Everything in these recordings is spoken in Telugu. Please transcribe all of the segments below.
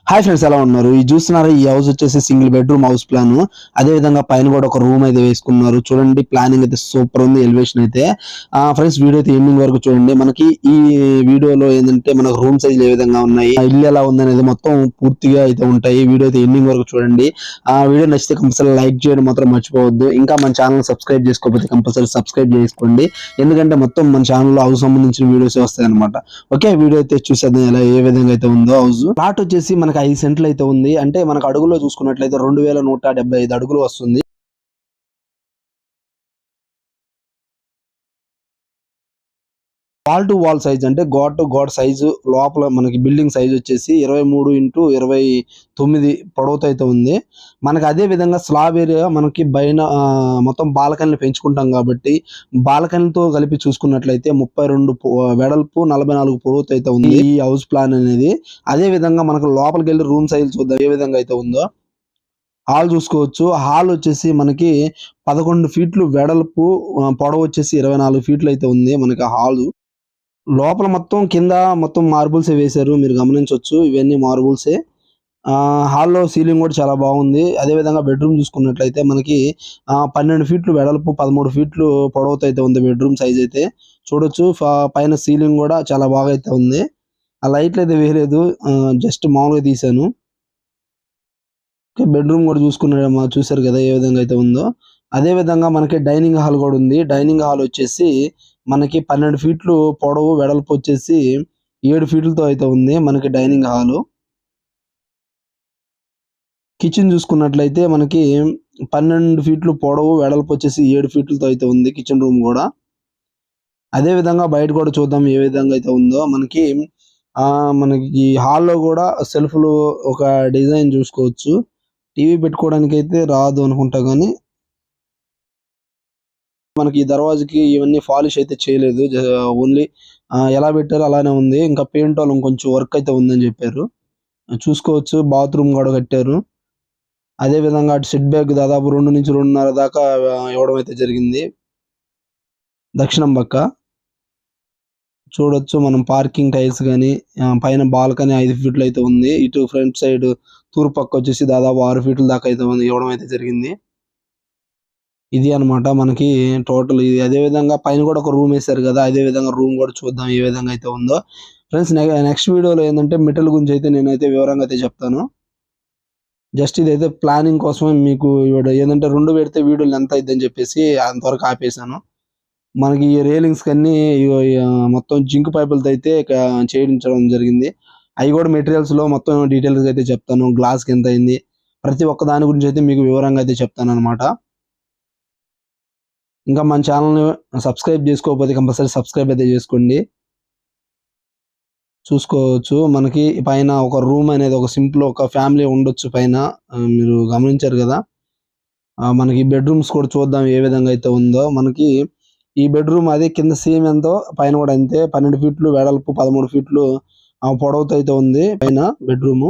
హాయ్ ఫ్రెండ్స్, ఎలా ఉన్నారు? ఈ చూస్తున్నారు, ఈ హౌస్ వచ్చేసి సింగిల్ బెడ్రూమ్ హౌస్ ప్లాన్. అదే విధంగా పైన కూడా ఒక రూమ్ అయితే వేసుకున్నారు. చూడండి, ప్లానింగ్ అయితే సూపర్ ఉంది. ఎలివేషన్ అయితే ఫ్రెండ్స్, వీడియో అయితే ఎండింగ్ వరకు చూడండి. మనకి ఈ వీడియోలో ఏంటంటే మనకు రూమ్ సైజ్ ఏ విధంగా ఉన్నాయి, ఇల్లు ఎలా ఉంది అనేది మొత్తం పూర్తిగా అయితే ఉంటాయి. వీడియో అయితే ఎండింగ్ వరకు చూడండి. వీడియో నచ్చితే కంపల్సరీ లైక్ చేయడం మాత్రం మర్చిపోవద్దు. ఇంకా మన ఛానల్ సబ్స్క్రైబ్ చేసుకోకపోతే కంపల్సరీ సబ్స్క్రైబ్ చేసుకోండి. ఎందుకంటే మొత్తం మన ఛానల్లో హౌస్ సంబంధించిన వీడియోస్ వస్తాయి అనమాట. ఓకే, వీడియో అయితే చూసేద్దాం ఎలా ఏ విధంగా అయితే ఉందో. హౌస్ ప్లాట్ వచ్చేసి మనకి 5 సెంట్లు అయితే ఉంది. అంటే మనకు అడుగులో చూసుకున్నట్లయితే 2175 అడుగులు వస్తుంది. వాల్ టు వాల్ సైజ్ అంటే గోడ్ టు గోడ్ సైజు. లోపల మనకి బిల్డింగ్ సైజ్ వచ్చేసి 23x29 పొడవుతో అయితే ఉంది. మనకి అదే విధంగా స్లాబ్ ఏరియా మనకి పైన మొత్తం బాల్కనీలు పెంచుకుంటాం కాబట్టి బాల్కనీతో కలిపి చూసుకున్నట్లయితే 32 వెడల్పు, 44 పొడవుతో అయితే ఉంది ఈ హౌస్ ప్లాన్ అనేది. అదే విధంగా మనకు లోపలికి వెళ్ళి రూమ్ సైజ్ చూద్దాం ఏ విధంగా అయితే ఉందో. హాల్ చూసుకోవచ్చు. హాల్ వచ్చేసి మనకి 11 ఫీట్లు వెడల్పు, పొడవు వచ్చేసి 24 ఫీట్లు అయితే ఉంది మనకి హాలు. లోపల మొత్తం కింద మొత్తం మార్బుల్స్ వేశారు, మీరు గమనించవచ్చు. ఇవన్నీ మార్బుల్సే. హాల్లో సీలింగ్ కూడా చాలా బాగుంది. అదే విధంగా బెడ్రూమ్ చూసుకున్నట్లయితే మనకి 12 ఫీట్లు వెడల్పు, 13 ఫీట్లు పొడవుతో అయితే ఉంది బెడ్రూమ్ సైజ్ అయితే. చూడొచ్చు, పైన సీలింగ్ కూడా చాలా బాగా అయితే ఉంది. ఆ లైట్లు అయితే వేయలేదు, జస్ట్ మామూలుగా తీశాను. బెడ్రూమ్ కూడా చూసారు కదా ఏ విధంగా అయితే ఉందో. అదే విధంగా మనకి డైనింగ్ హాల్ కూడా ఉంది. డైనింగ్ హాల్ వచ్చేసి మనకి 12 ఫీట్లు పొడవు, వెడల్పు వచ్చేసి 7 ఫీట్లతో అయితే ఉంది మనకి డైనింగ్ హాలు. కిచెన్ చూసుకున్నట్లయితే మనకి 12 ఫీట్లు పొడవు, వెడల్పు వచ్చేసి 7 ఫీట్లతో అయితే ఉంది కిచెన్ రూమ్ కూడా. అదే విధంగా బయట కూడా చూద్దాం ఏ విధంగా అయితే ఉందో. మనకి హాల్లో కూడా సెల్ఫ్లు ఒక డిజైన్ చూసుకోవచ్చు. టీవీ పెట్టుకోవడానికి అయితే రాదు అనుకుంటా, కానీ మనకి ఈ దర్వాజకి ఇవన్నీ పాలిష్ అయితే చేయలేదు. ఓన్లీ ఎలా పెట్టారో అలానే ఉంది. ఇంకా పెయింట్ వాళ్ళు ఇంకొంచెం వర్క్ అయితే ఉందని చెప్పారు. చూసుకోవచ్చు, బాత్రూమ్ కూడా కట్టారు. అదే విధంగా అటు సెట్ బ్యాక్ దాదాపు 2 నుంచి 2.5 దాకా ఇవ్వడం అయితే జరిగింది దక్షిణం పక్క. చూడొచ్చు మనం పార్కింగ్ టైల్స్ కానీ, పైన బాల్కనీ 5 ఫీట్లు అయితే ఉంది. ఇటు ఫ్రంట్ సైడ్ తూర్పు పక్క వచ్చేసి దాదాపు 6 ఫీట్ల దాకా అయితే ఇవ్వడం అయితే జరిగింది. ఇది అనమాట మనకి టోటల్ ఇది. అదే విధంగా పైన కూడా ఒక రూమ్ వేశారు కదా, అదే విధంగా రూమ్ కూడా చూద్దాం ఏ విధంగా అయితే ఉందో. ఫ్రెండ్స్, నెక్స్ట్ వీడియోలో ఏంటంటే మెటల్ గురించి అయితే నేనైతే వివరంగా అయితే చెప్తాను. జస్ట్ ఇదైతే ప్లానింగ్ కోసమే మీకు ఏంటంటే 2 పెడితే వీడియోలు ఎంత అయిద్దని చెప్పేసి అంతవరకు ఆపేశాను. మనకి ఈ రేలింగ్స్ కన్నీ మొత్తం జింక్ పైపులతో అయితే చేయించడం జరిగింది. అవి కూడా మెటీరియల్స్లో మొత్తం డీటెయిల్స్ అయితే చెప్తాను. గ్లాస్కి ఎంత అయింది, ప్రతి ఒక్క దాని గురించి అయితే మీకు వివరంగా అయితే చెప్తాను అనమాట. ఇంకా మన ఛానల్ని సబ్స్క్రైబ్ చేసుకోకపోతే కంపల్సరీ సబ్స్క్రైబ్ అయితే చేసుకోండి. చూసుకోవచ్చు, మనకి పైన ఒక రూమ్ అనేది ఒక సింపుల్ ఒక ఫ్యామిలీ ఉండొచ్చు పైన, మీరు గమనించారు కదా. మనకి బెడ్రూమ్స్ కూడా చూద్దాం ఏ విధంగా అయితే ఉందో. మనకి ఈ బెడ్రూమ్ అదే కింద సేమ్ ఎంతో పైన కూడా అంతే. 12 ఫీట్లు వెడల్పు, 13 ఫీట్లు పొడవుతో అయితే ఉంది పైన బెడ్రూము.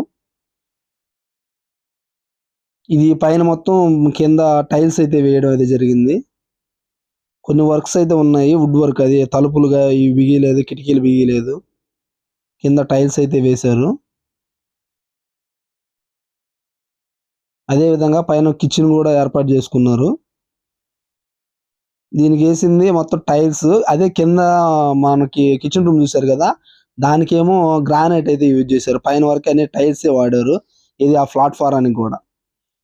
ఇది పైన మొత్తం కింద టైల్స్ అయితే వేయడం అయితే జరిగింది. కొన్ని వర్క్స్ అయితే ఉన్నాయి, వుడ్ వర్క్. అది తలుపులుగా ఇవి బిగిలేదు, కిటికీలు బిగిలేదు. కింద టైల్స్ అయితే వేశారు. అదే విధంగా పైన కిచెన్ కూడా ఏర్పాటు చేసుకున్నారు. దీనికి వేసింది మొత్తం టైల్స్. అదే కింద మనకి కిచెన్ రూమ్ చూసారు కదా, దానికేమో గ్రానైట్ అయితే యూజ్ చేశారు. పైన వరకు అనే టైల్సే వాడారు. ఇది ఆ ప్లాట్ఫారానికి కూడా.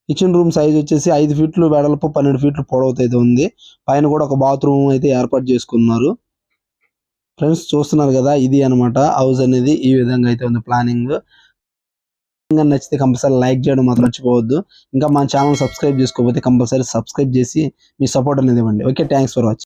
కిచెన్ రూమ్ సైజ్ వచ్చేసి 5 ఫీట్లు వెడల్పు, 12 ఫీట్లు పొడవుతో అయితే ఉంది. పైన కూడా ఒక బాత్రూమ్ అయితే ఏర్పాటు చేసుకున్నారు. ఫ్రెండ్స్, చూస్తున్నారు కదా, ఇది అనమాట హౌస్ అనేది. ఈ విధంగా అయితే ఉంది ప్లానింగ్. నచ్చితే కంపల్సరీ లైక్ చేయడం మాత్రం మర్చిపోవద్దు. ఇంకా మన ఛానల్ సబ్స్క్రైబ్ చేసుకోకపోతే కంపల్సరీ సబ్స్క్రైబ్ చేసి మీ సపోర్ట్ అనేది ఇవ్వండి. Okay, thanks for watching.